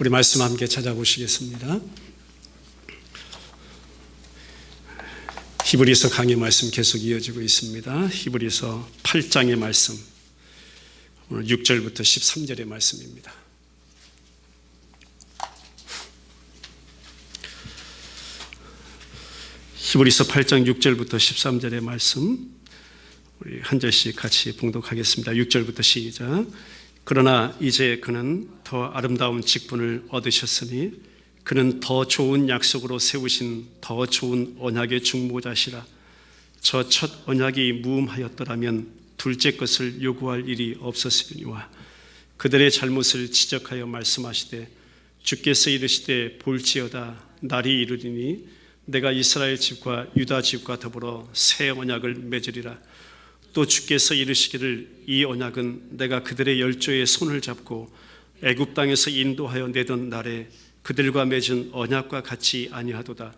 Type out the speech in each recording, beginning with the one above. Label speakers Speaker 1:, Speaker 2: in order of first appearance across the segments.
Speaker 1: 우리 말씀 함께 찾아보시겠습니다. 히브리서 강의 말씀 계속 이어지고 있습니다. 히브리서 8장의 말씀, 오늘 6절부터 13절의 말씀입니다. 히브리서 8장 6절부터 13절의 말씀, 우리 한 절씩 같이 봉독하겠습니다. 6절부터 시작. 그러나 이제 그는 더 아름다운 직분을 얻으셨으니 그는 더 좋은 약속으로 세우신 더 좋은 언약의 중보자시라. 저 첫 언약이 무음하였더라면 둘째 것을 요구할 일이 없었으니와 그들의 잘못을 지적하여 말씀하시되 주께서 이르시되 볼지어다 날이 이르리니 내가 이스라엘 집과 유다 집과 더불어 새 언약을 맺으리라. 또 주께서 이르시기를 이 언약은 내가 그들의 열조의 손을 잡고 애굽 땅에서 인도하여 내던 날에 그들과 맺은 언약과 같이 아니하도다.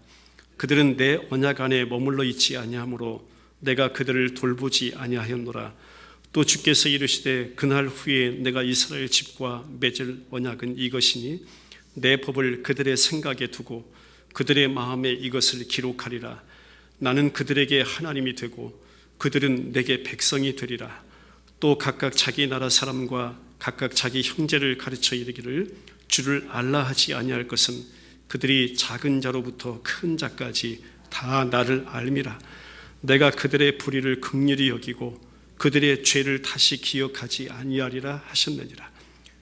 Speaker 1: 그들은 내 언약 안에 머물러 있지 아니하므로 내가 그들을 돌보지 아니하였노라. 또 주께서 이르시되 그날 후에 내가 이스라엘 집과 맺을 언약은 이것이니 내 법을 그들의 생각에 두고 그들의 마음에 이것을 기록하리라. 나는 그들에게 하나님이 되고 그들은 내게 백성이 되리라. 또 각각 자기 나라 사람과 각각 자기 형제를 가르쳐 이르기를 주를 알라 하지 아니할 것은 그들이 작은 자로부터 큰 자까지 다 나를 알미라. 내가 그들의 불의를 긍휼히 여기고 그들의 죄를 다시 기억하지 아니하리라 하셨느니라.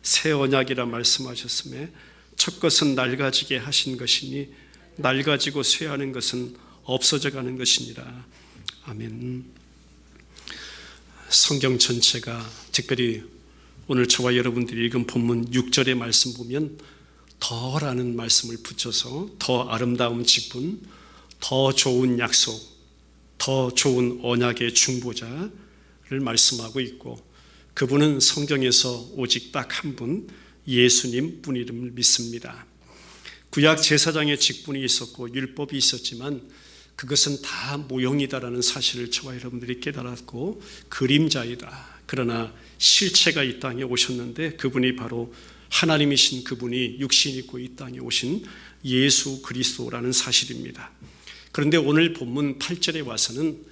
Speaker 1: 새 언약이라 말씀하셨음에 첫 것은 낡아지게 하신 것이니 낡아지고 쇠하는 것은 없어져 가는 것이니라. 아멘. 성경 전체가, 특별히 오늘 저와 여러분들이 읽은 본문 6절의 말씀 보면 더라는 말씀을 붙여서 더 아름다운 직분, 더 좋은 약속, 더 좋은 언약의 중보자를 말씀하고 있고, 그분은 성경에서 오직 딱 한 분, 예수님 뿐이름을 믿습니다. 구약 제사장의 직분이 있었고 율법이 있었지만 그것은 다 모형이다라는 사실을 저와 여러분들이 깨달았고 그림자이다. 그러나 실체가 이 땅에 오셨는데 그분이 바로 하나님이신 그분이 육신 입고 이 땅에 오신 예수 그리스도라는 사실입니다. 그런데 오늘 본문 8절에 와서는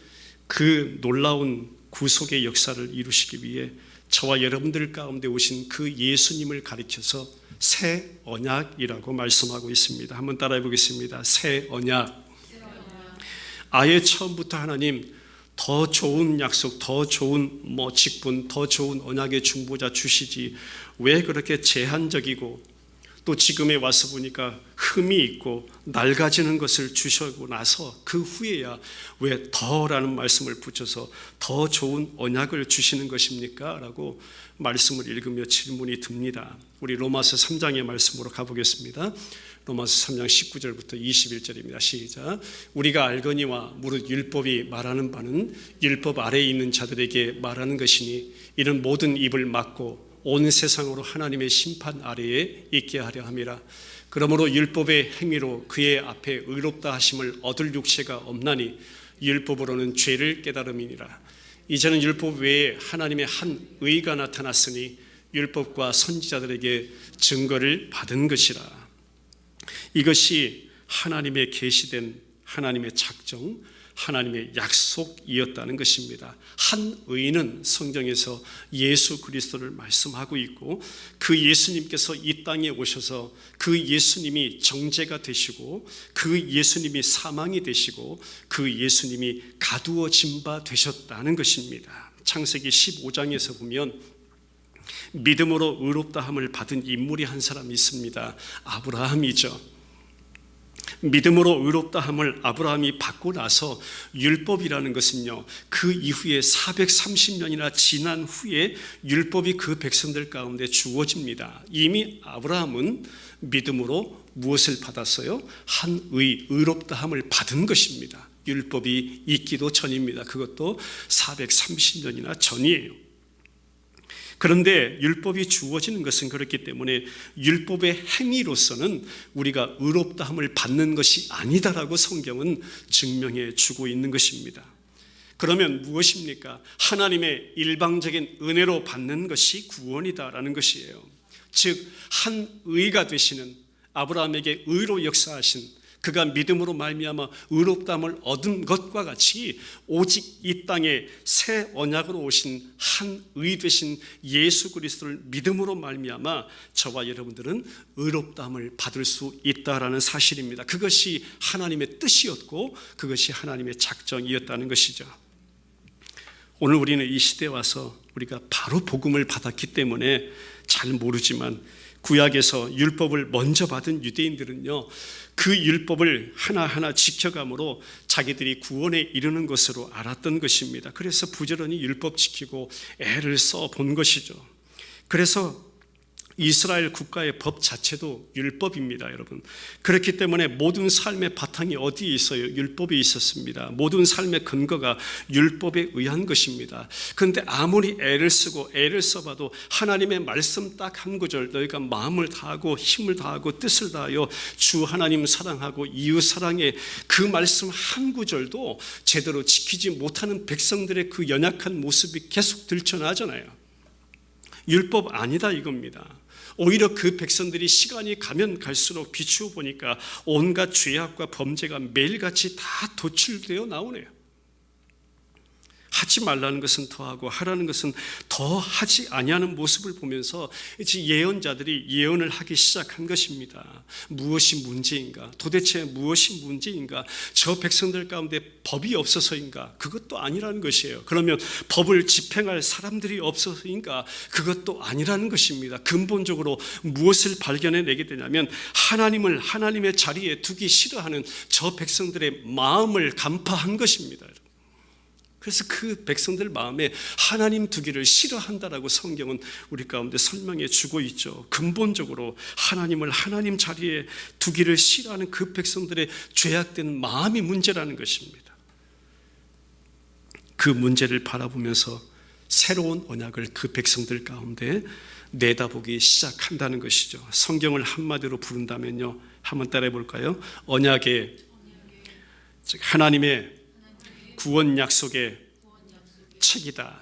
Speaker 1: 그 놀라운 구속의 역사를 이루시기 위해 저와 여러분들 가운데 오신 그 예수님을 가리켜서 새 언약이라고 말씀하고 있습니다. 한번 따라해 보겠습니다. 새 언약. 아예 처음부터 하나님 더 좋은 약속, 더 좋은 직분, 더 좋은 언약의 중보자 주시지 왜 그렇게 제한적이고 또 지금에 와서 보니까 흠이 있고 낡아지는 것을 주시고 나서 그 후에야 왜 더라는 말씀을 붙여서 더 좋은 언약을 주시는 것입니까? 라고 말씀을 읽으며 질문이 듭니다. 우리 로마서 3장의 말씀으로 가보겠습니다. 로마서 3장 19절부터 21절입니다. 시작. 우리가 알거니와 무릇 율법이 말하는 바는 율법 아래에 있는 자들에게 말하는 것이니 이는 모든 입을 막고 온 세상으로 하나님의 심판 아래에 있게 하려 함이라. 그러므로 율법의 행위로 그의 앞에 의롭다 하심을 얻을 육체가 없나니 율법으로는 죄를 깨달음이니라. 이제는 율법 외에 하나님의 한 의가 나타났으니 율법과 선지자들에게 증거를 받은 것이라. 이것이 하나님의 계시된 하나님의 작정, 하나님의 약속이었다는 것입니다. 한 의는 성경에서 예수 그리스도를 말씀하고 있고 그 예수님께서 이 땅에 오셔서 그 예수님이 정죄가 되시고 그 예수님이 사망이 되시고 그 예수님이 가두어진 바 되셨다는 것입니다. 창세기 15장에서 보면 믿음으로 의롭다함을 받은 인물이 한 사람이 있습니다. 아브라함이죠. 믿음으로 의롭다함을 아브라함이 받고 나서 율법이라는 것은요, 그 이후에 430년이나 지난 후에 율법이 그 백성들 가운데 주어집니다. 이미 아브라함은 믿음으로 무엇을 받았어요? 한 의롭다함을 받은 것입니다. 율법이 있기도 전입니다. 그것도 430년이나 전이에요. 그런데 율법이 주어지는 것은 그렇기 때문에 율법의 행위로서는 우리가 의롭다함을 받는 것이 아니다라고 성경은 증명해 주고 있는 것입니다. 그러면 무엇입니까? 하나님의 일방적인 은혜로 받는 것이 구원이다라는 것이에요. 즉 한 의가 되시는, 아브라함에게 의로 역사하신, 그가 믿음으로 말미암아 의롭다함을 얻은 것과 같이 오직 이 땅에 새 언약으로 오신 한 의 되신 예수 그리스도를 믿음으로 말미암아 저와 여러분들은 의롭다함을 받을 수 있다라는 사실입니다. 그것이 하나님의 뜻이었고 그것이 하나님의 작정이었다는 것이죠. 오늘 우리는 이 시대에 와서 우리가 바로 복음을 받았기 때문에 잘 모르지만, 구약에서 율법을 먼저 받은 유대인들은요, 그 율법을 하나하나 지켜감으로 자기들이 구원에 이르는 것으로 알았던 것입니다. 그래서 부지런히 율법 지키고 애를 써 본 것이죠. 그래서 이스라엘 국가의 법 자체도 율법입니다, 여러분. 그렇기 때문에 모든 삶의 바탕이 어디에 있어요? 율법이 있었습니다. 모든 삶의 근거가 율법에 의한 것입니다. 그런데 아무리 애를 쓰고 애를 써봐도 하나님의 말씀 딱 한 구절, 너희가 마음을 다하고 힘을 다하고 뜻을 다하여 주 하나님 사랑하고 이웃 사랑해, 그 말씀 한 구절도 제대로 지키지 못하는 백성들의 그 연약한 모습이 계속 들춰나잖아요. 율법 아니다 이겁니다. 오히려 그 백성들이 시간이 가면 갈수록 비추어 보니까 온갖 죄악과 범죄가 매일같이 다 도출되어 나오네요. 하지 말라는 것은 더하고 하라는 것은 더 하지 아니하는 모습을 보면서 이제 예언자들이 예언을 하기 시작한 것입니다. 무엇이 문제인가? 도대체 무엇이 문제인가? 저 백성들 가운데 법이 없어서인가? 그것도 아니라는 것이에요. 그러면 법을 집행할 사람들이 없어서인가? 그것도 아니라는 것입니다. 근본적으로 무엇을 발견해내게 되냐면 하나님을 하나님의 자리에 두기 싫어하는 저 백성들의 마음을 간파한 것입니다. 그래서 그 백성들 마음에 하나님 두기를 싫어한다라고 성경은 우리 가운데 설명해 주고 있죠. 근본적으로 하나님을 하나님 자리에 두기를 싫어하는 그 백성들의 죄악된 마음이 문제라는 것입니다. 그 문제를 바라보면서 새로운 언약을 그 백성들 가운데 내다보기 시작한다는 것이죠. 성경을 한마디로 부른다면요, 한번 따라해 볼까요? 언약의, 즉 하나님의 구원 약속의 책이다.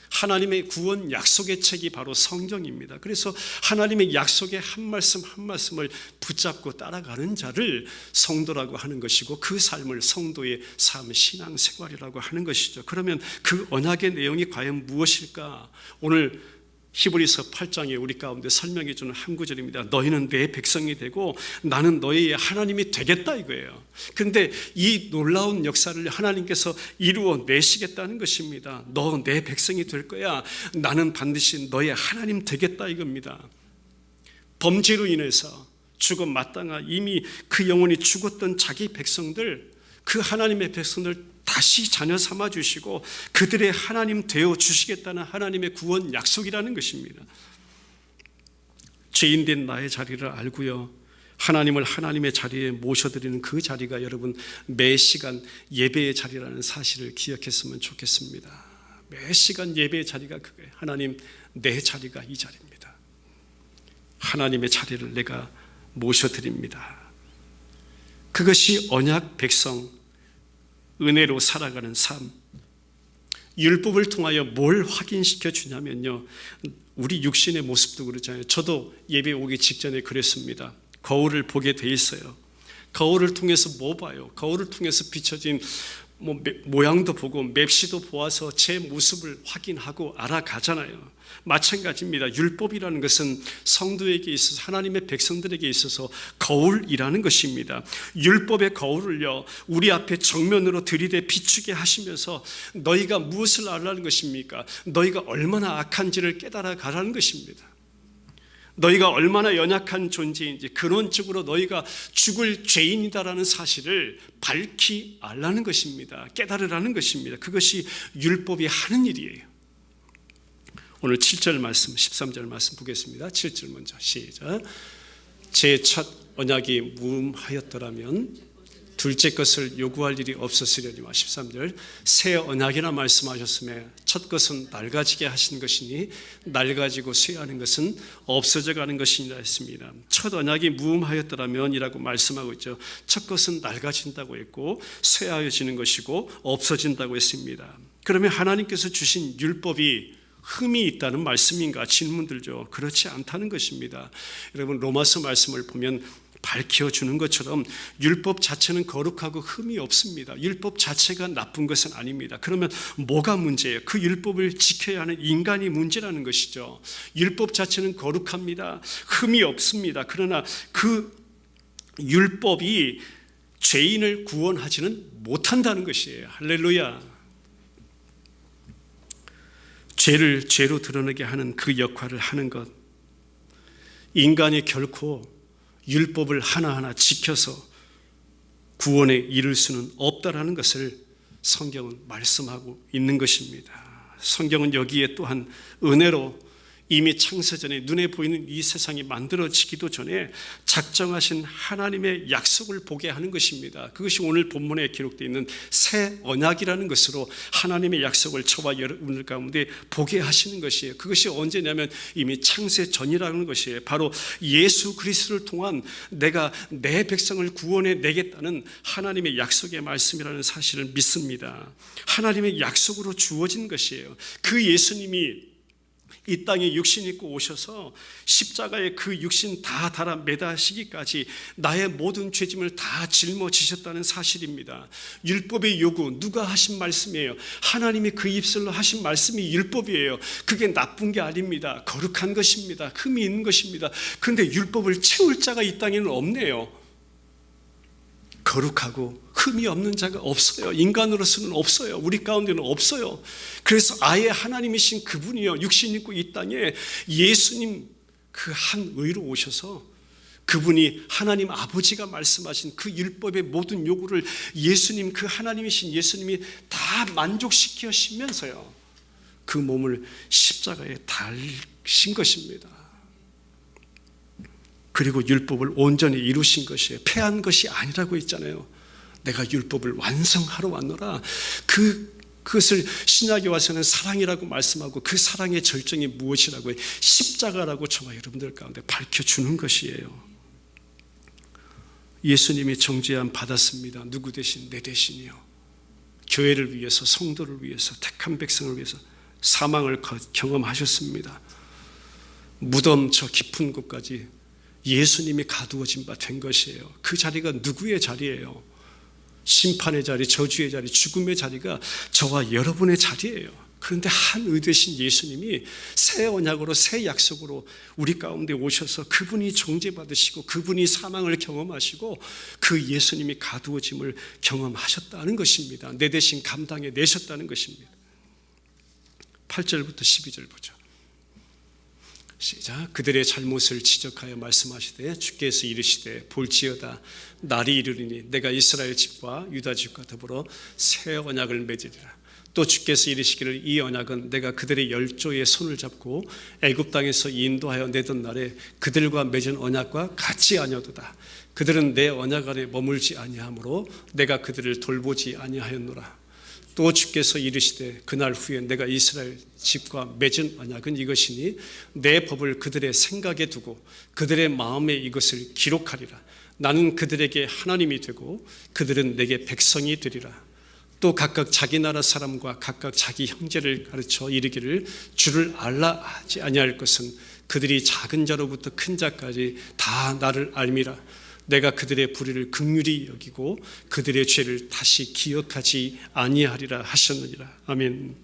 Speaker 1: 하나님의 구원 약속의 책이 바로 성경입니다. 그래서 하나님의 약속의 한 말씀 한 말씀을 붙잡고 따라가는 자를 성도라고 하는 것이고, 그 삶을 성도의 삶, 신앙생활이라고 하는 것이죠. 그러면 그 언약의 내용이 과연 무엇일까? 오늘 히브리서 8장에 우리 가운데 설명해 주는 한 구절입니다. 너희는 내 백성이 되고 나는 너희의 하나님이 되겠다 이거예요. 그런데 이 놀라운 역사를 하나님께서 이루어 내시겠다는 것입니다. 너 내 백성이 될 거야. 나는 반드시 너의 하나님 되겠다 이겁니다. 범죄로 인해서 죽어 마땅하 이미 그 영혼이 죽었던 자기 백성들, 그 하나님의 백성들 다시 자녀 삼아 주시고 그들의 하나님 되어 주시겠다는 하나님의 구원 약속이라는 것입니다. 죄인된 나의 자리를 알고요, 하나님을 하나님의 자리에 모셔드리는 그 자리가 여러분 매 시간 예배의 자리라는 사실을 기억했으면 좋겠습니다. 매 시간 예배의 자리가 그거예요. 하나님, 내 자리가 이 자리입니다. 하나님의 자리를 내가 모셔드립니다. 그것이 언약 백성, 은혜로 살아가는 삶. 율법을 통하여 뭘 확인시켜 주냐면요, 우리 육신의 모습도 그렇잖아요. 저도 예배 오기 직전에 그랬습니다. 거울을 보게 돼 있어요. 거울을 통해서 뭐 봐요? 거울을 통해서 비춰진 모양도 보고 맵시도 보아서 제 모습을 확인하고 알아가잖아요. 마찬가지입니다. 율법이라는 것은 성도에게 있어서, 하나님의 백성들에게 있어서 거울이라는 것입니다. 율법의 거울을요, 우리 앞에 정면으로 들이대 비추게 하시면서 너희가 무엇을 알라는 것입니까? 너희가 얼마나 악한지를 깨달아 가라는 것입니다. 너희가 얼마나 연약한 존재인지, 근원적으로 너희가 죽을 죄인이다라는 사실을 밝히 알라는 것입니다. 깨달으라는 것입니다. 그것이 율법이 하는 일이에요. 오늘 7절 말씀, 13절 말씀 보겠습니다. 7절 먼저 시작. 제 첫 언약이 무음하였더라면 둘째 것을 요구할 일이 없었으려니와. 13절, 새 언약이라 말씀하셨음에 첫 것은 낡아지게 하신 것이니 낡아지고 쇠하는 것은 없어져 가는 것이니라 했습니다. 첫 언약이 무음하였더라면 이라고 말씀하고 있죠. 첫 것은 낡아진다고 했고 쇠하여지는 것이고 없어진다고 했습니다. 그러면 하나님께서 주신 율법이 흠이 있다는 말씀인가 질문 들죠. 그렇지 않다는 것입니다. 여러분, 로마서 말씀을 보면 밝혀주는 것처럼 율법 자체는 거룩하고 흠이 없습니다. 율법 자체가 나쁜 것은 아닙니다. 그러면 뭐가 문제예요? 그 율법을 지켜야 하는 인간이 문제라는 것이죠. 율법 자체는 거룩합니다. 흠이 없습니다. 그러나 그 율법이 죄인을 구원하지는 못한다는 것이에요. 할렐루야. 죄를 죄로 드러내게 하는 그 역할을 하는 것, 인간이 결코 율법을 하나하나 지켜서 구원에 이를 수는 없다라는 것을 성경은 말씀하고 있는 것입니다. 성경은 여기에 또한 은혜로 이미 창세전에 눈에 보이는 이 세상이 만들어지기도 전에 작정하신 하나님의 약속을 보게 하는 것입니다. 그것이 오늘 본문에 기록되어 있는 새 언약이라는 것으로 하나님의 약속을 저와 여러분들 가운데 보게 하시는 것이에요. 그것이 언제냐면 이미 창세전이라는 것이에요. 바로 예수 그리스도를 통한 내가 내 백성을 구원해 내겠다는 하나님의 약속의 말씀이라는 사실을 믿습니다. 하나님의 약속으로 주어진 것이에요. 그 예수님이 이 땅에 육신 입고 오셔서 십자가에 그 육신 다 달아 매다시기까지 나의 모든 죄짐을 다 짊어지셨다는 사실입니다. 율법의 요구, 누가 하신 말씀이에요? 하나님이 그 입술로 하신 말씀이 율법이에요. 그게 나쁜 게 아닙니다. 거룩한 것입니다. 흠이 있는 것입니다. 그런데 율법을 채울 자가 이 땅에는 없네요. 거룩하고 흠이 없는 자가 없어요. 인간으로서는 없어요. 우리 가운데는 없어요. 그래서 아예 하나님이신 그분이요, 육신 입고 이 땅에 예수님 그 한 의로 오셔서 그분이 하나님 아버지가 말씀하신 그 율법의 모든 요구를 예수님, 그 하나님이신 예수님이 다 만족시키시면서요 그 몸을 십자가에 달신 것입니다. 그리고 율법을 온전히 이루신 것이에요. 패한 것이 아니라고 했잖아요. 내가 율법을 완성하러 왔노라. 그것을 신약에 와서는 사랑이라고 말씀하고 그 사랑의 절정이 무엇이라고 해요? 십자가라고 저와 여러분들 가운데 밝혀주는 것이에요. 예수님이 정죄함 받았습니다. 누구 대신? 내 대신이요. 교회를 위해서, 성도를 위해서, 택한 백성을 위해서 사망을 경험하셨습니다. 무덤 저 깊은 곳까지 예수님이 가두어진 바 된 것이에요. 그 자리가 누구의 자리예요? 심판의 자리, 저주의 자리, 죽음의 자리가 저와 여러분의 자리예요. 그런데 한 의되신 예수님이 새 언약으로, 새 약속으로 우리 가운데 오셔서 그분이 정죄받으시고 그분이 사망을 경험하시고 그 예수님이 가두어짐을 경험하셨다는 것입니다. 내 대신 감당해 내셨다는 것입니다. 8절부터 12절 보죠. 시작. 그들의 잘못을 지적하여 말씀하시되 주께서 이르시되 볼지어다 날이 이르리니 내가 이스라엘 집과 유다 집과 더불어 새 언약을 맺으리라. 또 주께서 이르시기를 이 언약은 내가 그들의 열조의 손을 잡고 애굽 땅에서 인도하여 내던 날에 그들과 맺은 언약과 같이 아니하도다. 그들은 내 언약 안에 머물지 아니하므로 내가 그들을 돌보지 아니하였노라. 또 주께서 이르시되 그날 후에 내가 이스라엘 집과 맺은 언약은 이것이니 내 법을 그들의 생각에 두고 그들의 마음에 이것을 기록하리라. 나는 그들에게 하나님이 되고 그들은 내게 백성이 되리라. 또 각각 자기 나라 사람과 각각 자기 형제를 가르쳐 이르기를 주를 알라 하지 아니할 것은 그들이 작은 자로부터 큰 자까지 다 나를 알미라. 내가 그들의 불의를 긍휼히 여기고 그들의 죄를 다시 기억하지 아니하리라 하셨느니라. 아멘.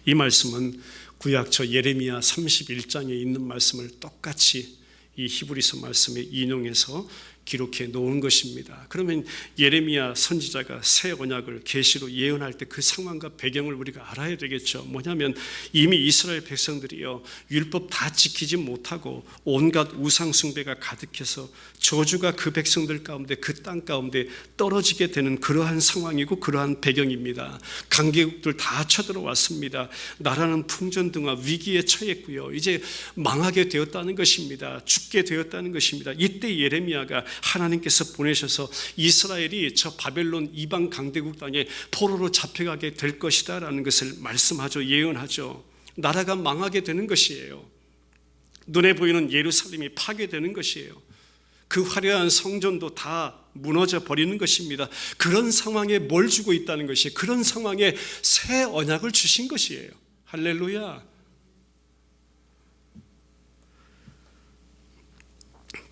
Speaker 1: 이 말씀은 구약서 예레미야 31장에 있는 말씀을 똑같이 이 히브리서 말씀에 인용해서 기록해 놓은 것입니다. 그러면 예레미야 선지자가 새 언약을 계시로 예언할 때 그 상황과 배경을 우리가 알아야 되겠죠. 뭐냐면 이미 이스라엘 백성들이요 율법 다 지키지 못하고 온갖 우상 숭배가 가득해서 저주가 그 백성들 가운데 그 땅 가운데 떨어지게 되는 그러한 상황이고 그러한 배경입니다. 강대국들 다 쳐들어왔습니다. 나라는 풍전등화 위기에 처했고요. 이제 망하게 되었다는 것입니다. 죽게 되었다는 것입니다. 이때 예레미야가 하나님께서 보내셔서 이스라엘이 저 바벨론 이방 강대국 땅에 포로로 잡혀가게 될 것이다 라는 것을 말씀하죠. 예언하죠. 나라가 망하게 되는 것이에요. 눈에 보이는 예루살렘이 파괴되는 것이에요. 그 화려한 성전도 다 무너져 버리는 것입니다. 그런 상황에 뭘 주고 있다는 것이, 그런 상황에 새 언약을 주신 것이에요. 할렐루야.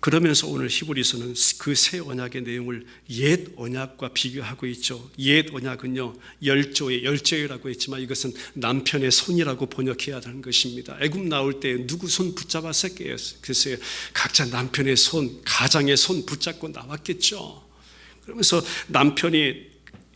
Speaker 1: 그러면서 오늘 히브리서는 그 새 언약의 내용을 옛 언약과 비교하고 있죠. 옛 언약은요, 열조라고 했지만 이것은 남편의 손이라고 번역해야 하는 것입니다. 애굽 나올 때 누구 손 붙잡았을까요? 글쎄요, 각자 남편의 손, 가장의 손 붙잡고 나왔겠죠. 그러면서 남편이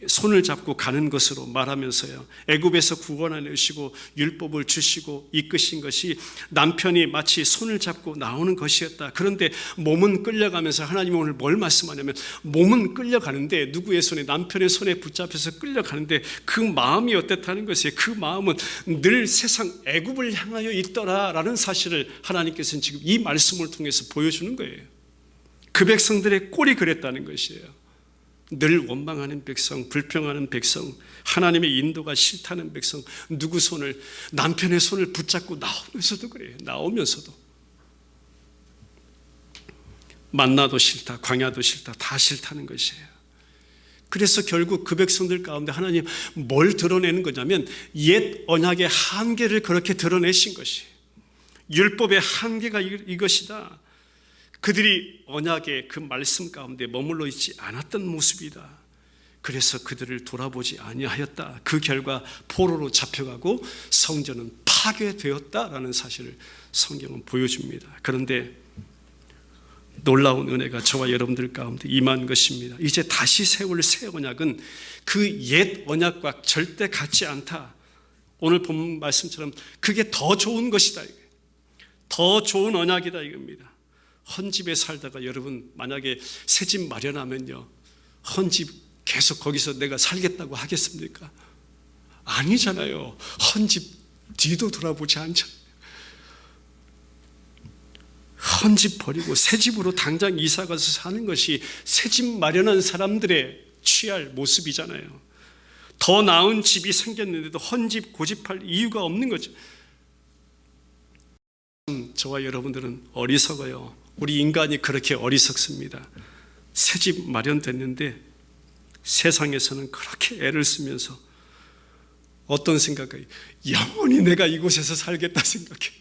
Speaker 1: 손을 잡고 가는 것으로 말하면서요, 애굽에서 구원하시고 율법을 주시고 이끄신 것이 남편이 마치 손을 잡고 나오는 것이었다. 그런데 몸은 끌려가면서 하나님은 오늘 뭘 말씀하냐면, 몸은 끌려가는데 누구의 손에? 남편의 손에 붙잡혀서 끌려가는데 그 마음이 어땠다는 것이에요. 그 마음은 늘 세상 애굽을 향하여 있더라라는 사실을 하나님께서는 지금 이 말씀을 통해서 보여주는 거예요. 그 백성들의 꼴이 그랬다는 것이에요. 늘 원망하는 백성, 불평하는 백성, 하나님의 인도가 싫다는 백성, 누구 손을? 남편의 손을 붙잡고 나오면서도 그래요. 나오면서도 만나도 싫다, 광야도 싫다, 다 싫다는 것이에요. 그래서 결국 그 백성들 가운데 하나님 뭘 드러내는 거냐면 옛 언약의 한계를 그렇게 드러내신 것이에요. 율법의 한계가 이것이다. 그들이 언약의 그 말씀 가운데 머물러 있지 않았던 모습이다. 그래서 그들을 돌아보지 아니하였다. 그 결과 포로로 잡혀가고 성전은 파괴되었다라는 사실을 성경은 보여줍니다. 그런데 놀라운 은혜가 저와 여러분들 가운데 임한 것입니다. 이제 다시 세울 새 언약은 그 옛 언약과 절대 같지 않다. 오늘 본 말씀처럼 그게 더 좋은 것이다. 더 좋은 언약이다 이겁니다. 헌집에 살다가 여러분 만약에 새 집 마련하면요, 헌집 계속 거기서 내가 살겠다고 하겠습니까? 아니잖아요. 헌집 뒤도 돌아보지 않잖아요. 헌집 버리고 새 집으로 당장 이사가서 사는 것이 새 집 마련한 사람들의 취할 모습이잖아요. 더 나은 집이 생겼는데도 헌집 고집할 이유가 없는 거죠. 저와 여러분들은 어리석어요. 우리 인간이 그렇게 어리석습니다. 새 집 마련됐는데 세상에서는 그렇게 애를 쓰면서 어떤 생각이, 영원히 내가 이곳에서 살겠다 생각해.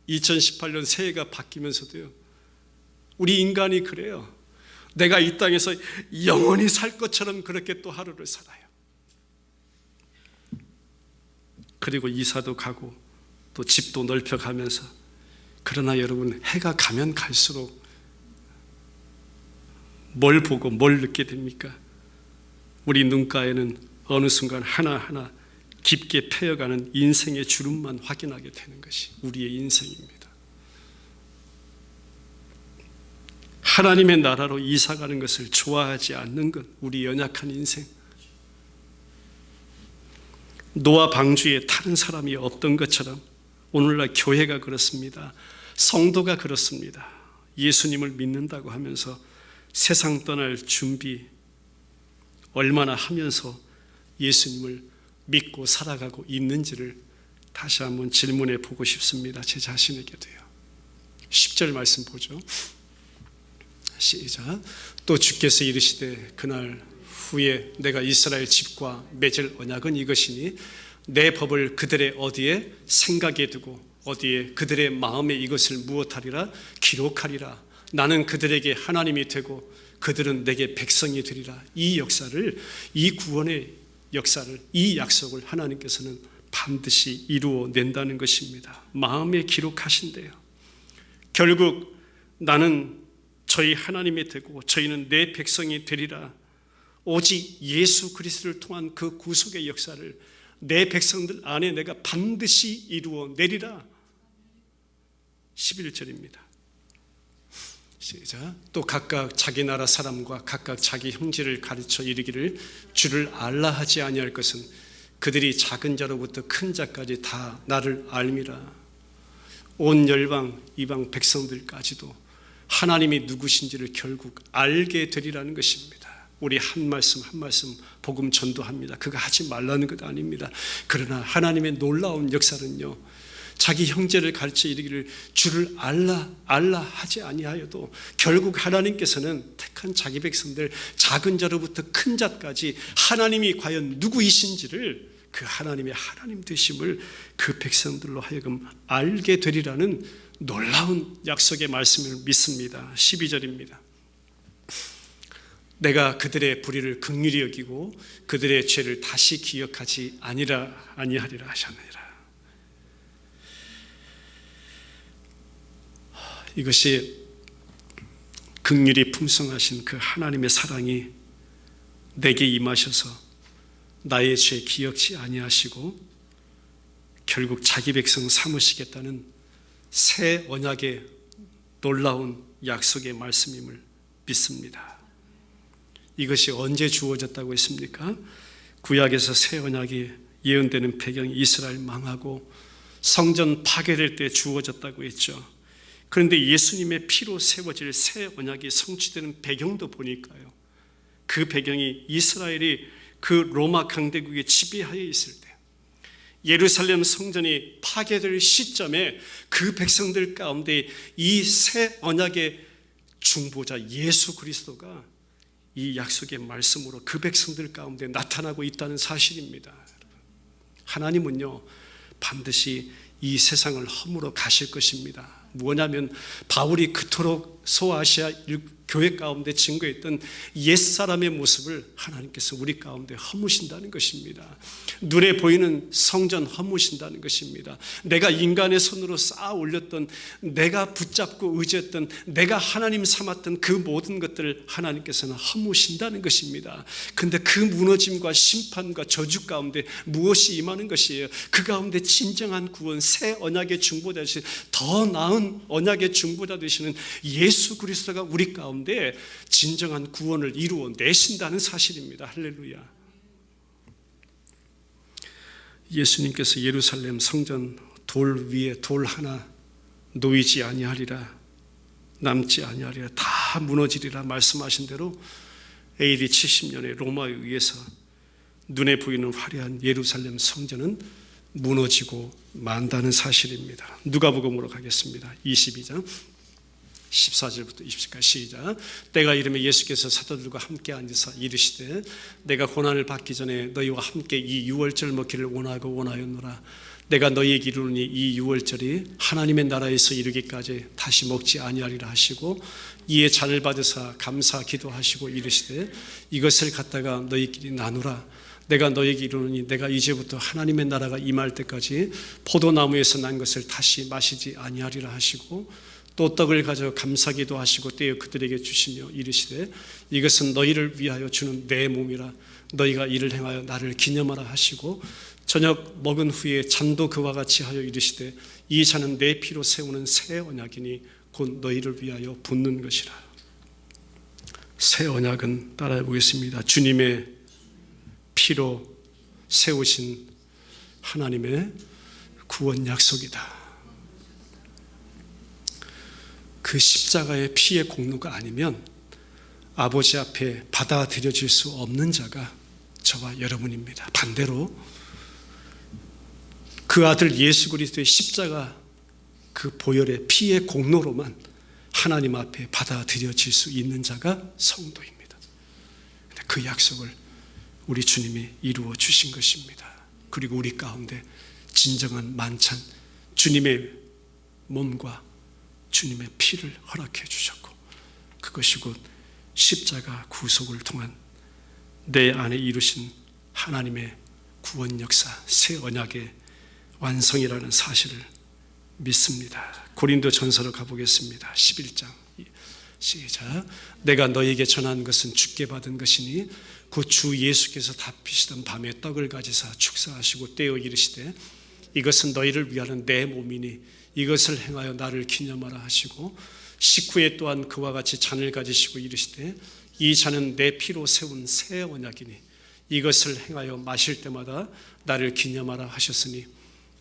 Speaker 1: 2018년 새해가 바뀌면서도요, 우리 인간이 그래요. 내가 이 땅에서 영원히 살 것처럼 그렇게 또 하루를 살아요. 그리고 이사도 가고 또 집도 넓혀가면서. 그러나 여러분, 해가 가면 갈수록 뭘 보고 뭘 느끼게 됩니까? 우리 눈가에는 어느 순간 하나하나 깊게 패여가는 인생의 주름만 확인하게 되는 것이 우리의 인생입니다. 하나님의 나라로 이사가는 것을 좋아하지 않는 것, 우리 연약한 인생. 노아 방주에 타는 사람이 없던 것처럼 오늘날 교회가 그렇습니다. 성도가 그렇습니다. 예수님을 믿는다고 하면서 세상 떠날 준비 얼마나 하면서 예수님을 믿고 살아가고 있는지를 다시 한번 질문해 보고 싶습니다. 제 자신에게도요. 10절 말씀 보죠. 시작. 또 주께서 이르시되 그날 후에 내가 이스라엘 집과 맺을 언약은 이것이니 내 법을 그들의 어디에 생각에 두고 어디에 그들의 마음에 이것을 무엇하리라? 기록하리라. 나는 그들에게 하나님이 되고 그들은 내게 백성이 되리라. 이 역사를, 이 구원의 역사를, 이 약속을 하나님께서는 반드시 이루어낸다는 것입니다. 마음에 기록하신대요. 결국 나는 저희 하나님이 되고 저희는 내 백성이 되리라. 오직 예수 그리스도를 통한 그 구속의 역사를 내 백성들 안에 내가 반드시 이루어내리라. 11절입니다. 시작. 또 각각 자기 나라 사람과 각각 자기 형제를 가르쳐 이르기를 주를 알라 하지 아니할 것은 그들이 작은 자로부터 큰 자까지 다 나를 알미라. 온 열방 이방 백성들까지도 하나님이 누구신지를 결국 알게 되리라는 것입니다. 우리 한 말씀 한 말씀 복음 전도합니다. 그거 하지 말라는 것 아닙니다. 그러나 하나님의 놀라운 역사는요, 자기 형제를 가르쳐 이르기를 주를 알라 하지 아니하여도 결국 하나님께서는 택한 자기 백성들 작은 자로부터 큰 자까지 하나님이 과연 누구이신지를, 그 하나님의 하나님 되심을 그 백성들로 하여금 알게 되리라는 놀라운 약속의 말씀을 믿습니다. 12절입니다. 내가 그들의 불의를 긍휼히 여기고 그들의 죄를 다시 기억하지 아니하리라 하셨느니라. 이것이 긍휼이 풍성하신 그 하나님의 사랑이 내게 임하셔서 나의 죄 기억지 아니하시고 결국 자기 백성 삼으시겠다는 새 언약의 놀라운 약속의 말씀임을 믿습니다. 이것이 언제 주어졌다고 했습니까? 구약에서 새 언약이 예언되는 배경이 이스라엘 망하고 성전 파괴될 때 주어졌다고 했죠. 그런데 예수님의 피로 세워질 새 언약이 성취되는 배경도 보니까요, 그 배경이 이스라엘이 그 로마 강대국의 지배하에 있을 때 예루살렘 성전이 파괴될 시점에 그 백성들 가운데 이 새 언약의 중보자 예수 그리스도가 이 약속의 말씀으로 그 백성들 가운데 나타나고 있다는 사실입니다. 하나님은요, 반드시 이 세상을 허물어 가실 것입니다. 뭐냐면 바울이 그토록 소아시아 교회 가운데 증거했던 옛사람의 모습을 하나님께서 우리 가운데 허무신다는 것입니다. 눈에 보이는 성전 허무신다는 것입니다. 내가 인간의 손으로 쌓아 올렸던, 내가 붙잡고 의지했던, 내가 하나님 삼았던 그 모든 것들을 하나님께서는 허무신다는 것입니다. 근데 그 무너짐과 심판과 저주 가운데 무엇이 임하는 것이에요? 그 가운데 진정한 구원, 새 언약의 중보자 되시는, 더 나은 언약의 중보자 되시는 예수 그리스도가 우리 가운데 진정한 구원을 이루어 내신다는 사실입니다. 할렐루야. 예수님께서 예루살렘 성전 돌 위에 돌 하나 놓이지 아니하리라, 남지 아니하리라, 다 무너지리라 말씀하신 대로 AD 70년에 로마에 의해서 눈에 보이는 화려한 예루살렘 성전은 무너지고 만다는 사실입니다. 누가복음으로 가겠습니다. 22장 14절부터 20절까지 시작. 때가 이르매 예수께서 사도들과 함께 앉으사 이르시되 내가 고난을 받기 전에 너희와 함께 이 유월절 먹기를 원하였노라. 내가 너희에게 이르노니 이 유월절이 하나님의 나라에서 이르기까지 다시 먹지 아니하리라 하시고 이에 잔을 받으사 감사 기도하시고 이르시되 이것을 갖다가 너희끼리 나누라. 내가 너희에게 이르노니 내가 이제부터 하나님의 나라가 임할 때까지 포도나무에서 난 것을 다시 마시지 아니하리라 하시고 또 떡을 가져 감사기도 하시고 떼어 그들에게 주시며 이르시되 이것은 너희를 위하여 주는 내 몸이라. 너희가 이를 행하여 나를 기념하라 하시고 저녁 먹은 후에 잔도 그와 같이 하여 이르시되 이 잔은 내 피로 세우는 새 언약이니 곧 너희를 위하여 붓는 것이라. 새 언약은 따라해 보겠습니다. 주님의 피로 세우신 하나님의 구원 약속이다. 그 십자가의 피의 공로가 아니면 아버지 앞에 받아들여질 수 없는 자가 저와 여러분입니다. 반대로 그 아들 예수 그리스도의 십자가 그 보혈의 피의 공로로만 하나님 앞에 받아들여질 수 있는 자가 성도입니다. 그 약속을 우리 주님이 이루어 주신 것입니다. 그리고 우리 가운데 진정한 만찬, 주님의 몸과 주님의 피를 허락해 주셨고 그것이 곧 십자가 구속을 통한 내 안에 이루신 하나님의 구원 역사, 새 언약의 완성이라는 사실을 믿습니다. 고린도 전서로 가보겠습니다. 11장 시작. 내가 너에게 전한 것은 주께 받은 것이니 곧 주 예수께서 답히시던 밤에 떡을 가지사 축사하시고 떼어 이르시되 이것은 너희를 위하는 내 몸이니 이것을 행하여 나를 기념하라 하시고 식후에 또한 그와 같이 잔을 가지시고 이르시되 이 잔은 내 피로 세운 새 언약이니 이것을 행하여 마실 때마다 나를 기념하라 하셨으니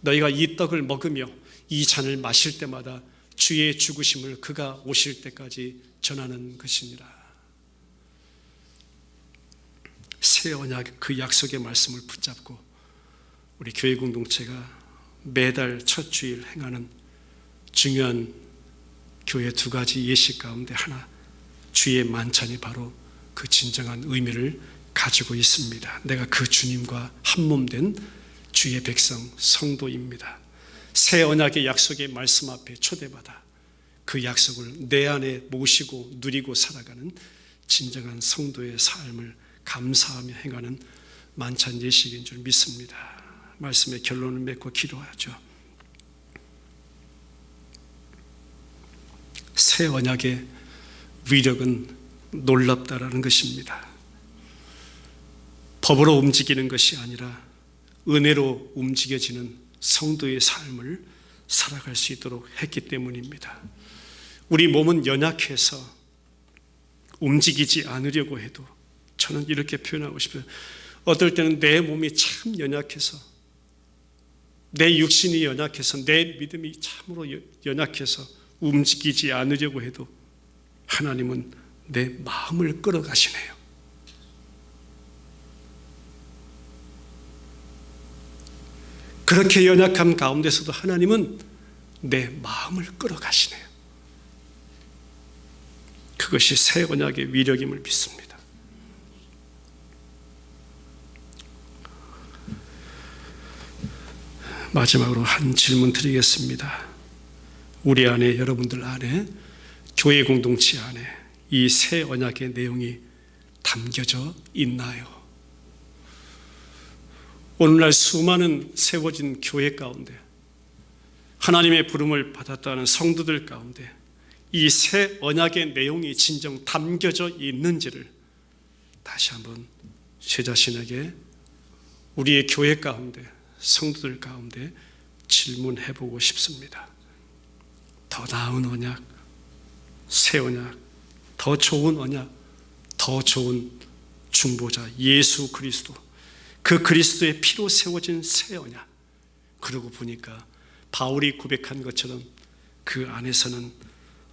Speaker 1: 너희가 이 떡을 먹으며 이 잔을 마실 때마다 주의 죽으심을 그가 오실 때까지 전하는 것이니라. 새 언약 그 약속의 말씀을 붙잡고 우리 교회 공동체가 매달 첫 주일 행하는 중요한 교회 두 가지 예식 가운데 하나, 주의 만찬이 바로 그 진정한 의미를 가지고 있습니다. 내가 그 주님과 한 몸 된 주의 백성 성도입니다. 새 언약의 약속의 말씀 앞에 초대받아 그 약속을 내 안에 모시고 누리고 살아가는 진정한 성도의 삶을 감사하며 행하는 만찬 예식인 줄 믿습니다. 말씀의 결론을 맺고 기도하죠. 새 언약의 위력은 놀랍다라는 것입니다. 법으로 움직이는 것이 아니라 은혜로 움직여지는 성도의 삶을 살아갈 수 있도록 했기 때문입니다. 우리 몸은 연약해서 움직이지 않으려고 해도, 저는 이렇게 표현하고 싶어요. 어떨 때는 내 몸이 참 연약해서, 내 육신이 연약해서, 내 믿음이 참으로 연약해서 움직이지 않으려고 해도 하나님은 내 마음을 끌어가시네요. 그렇게 연약함 가운데서도 하나님은 내 마음을 끌어가시네요. 그것이 새 언약의 위력임을 믿습니다. 마지막으로 한 질문 드리겠습니다. 우리 안에, 여러분들 안에, 교회 공동체 안에 이 새 언약의 내용이 담겨져 있나요? 오늘날 수많은 세워진 교회 가운데, 하나님의 부름을 받았다는 성도들 가운데 이 새 언약의 내용이 진정 담겨져 있는지를 다시 한번 제 자신에게, 우리의 교회 가운데, 성도들 가운데 질문해 보고 싶습니다. 더 나은 언약, 새 언약, 더 좋은 언약, 더 좋은 중보자 예수 그리스도, 그 그리스도의 피로 세워진 새 언약. 그러고 보니까 바울이 고백한 것처럼 그 안에서는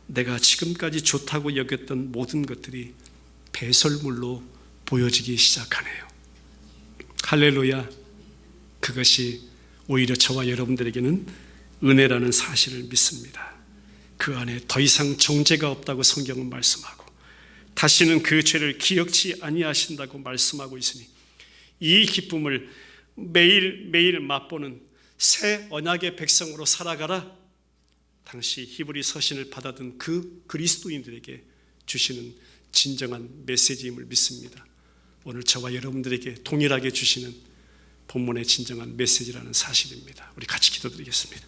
Speaker 1: 내가 지금까지 좋다고 여겼던 모든 것들이 배설물로 보여지기 시작하네요. 할렐루야. 그것이 오히려 저와 여러분들에게는 은혜라는 사실을 믿습니다. 그 안에 더 이상 정죄가 없다고 성경은 말씀하고, 다시는 그 죄를 기억치 아니하신다고 말씀하고 있으니, 이 기쁨을 매일매일 맛보는 새 언약의 백성으로 살아가라. 당시 히브리 서신을 받아든 그 그리스도인들에게 주시는 진정한 메시지임을 믿습니다. 오늘 저와 여러분들에게 동일하게 주시는 본문의 진정한 메시지라는 사실입니다. 우리 같이 기도드리겠습니다.